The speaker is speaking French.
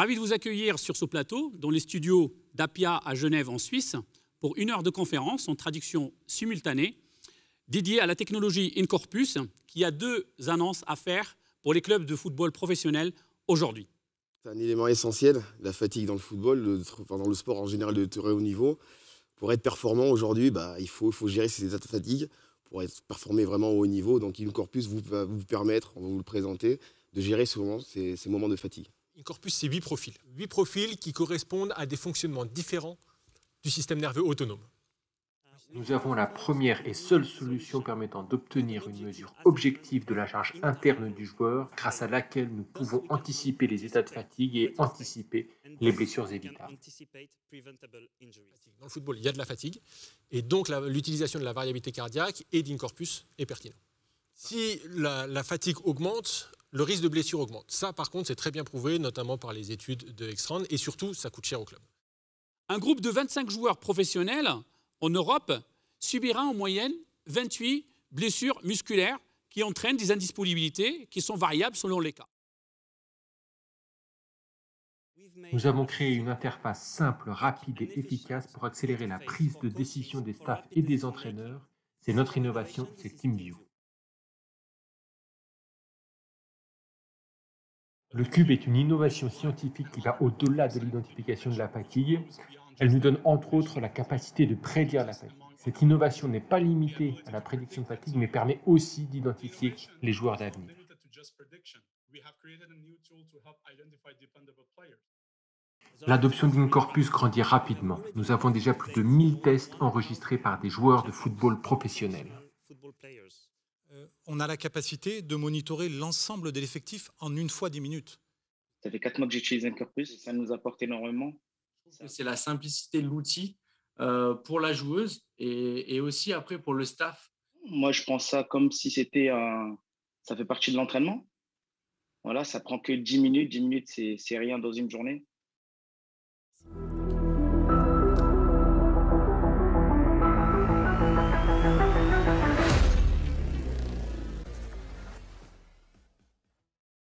Ravi de vous accueillir sur ce plateau, dans les studios d'Apia à Genève en Suisse, pour une heure de conférence en traduction simultanée, dédiée à la technologie InCorpus, qui a 2 annonces à faire pour les clubs de football professionnels aujourd'hui. C'est un élément essentiel, la fatigue dans le football, dans le sport en général de très haut niveau. Pour être performant aujourd'hui, il faut gérer ces états de fatigue pour être performé vraiment au haut niveau. Donc InCorpus va vous permettre, on va vous le présenter, de gérer souvent ces moments de fatigue. InCorpus, c'est 8 profils. 8 profils qui correspondent à des fonctionnements différents du système nerveux autonome. Nous avons la première et seule solution permettant d'obtenir une mesure objective de la charge interne du joueur grâce à laquelle nous pouvons anticiper les états de fatigue et anticiper les blessures évitables. Dans le football, il y a de la fatigue et donc l'utilisation de la variabilité cardiaque et d'InCorpus est pertinent. Si la fatigue augmente, le risque de blessure augmente. Ça, par contre, c'est très bien prouvé, notamment par les études de Extrand et surtout, ça coûte cher au club. Un groupe de 25 joueurs professionnels en Europe subira en moyenne 28 blessures musculaires qui entraînent des indisponibilités qui sont variables selon les cas. Nous avons créé une interface simple, rapide et efficace pour accélérer la prise de décision des staffs et des entraîneurs. C'est notre innovation, c'est TeamView. Le Cube est une innovation scientifique qui va au-delà de l'identification de la fatigue. Elle nous donne entre autres la capacité de prédire la fatigue. Cette innovation n'est pas limitée à la prédiction de fatigue, mais permet aussi d'identifier les joueurs d'avenir. L'adoption d'InCorpus grandit rapidement. Nous avons déjà plus de 1000 tests enregistrés par des joueurs de football professionnels. On a la capacité de monitorer l'ensemble de l'effectif en une fois 10 minutes. Ça fait 4 mois que j'utilise InCorpus et ça nous apporte énormément. C'est la simplicité de l'outil pour la joueuse et aussi après pour le staff. Moi, je prends ça comme si c'était ça fait partie de l'entraînement. Voilà, ça prend que 10 minutes. 10 minutes, c'est rien dans une journée.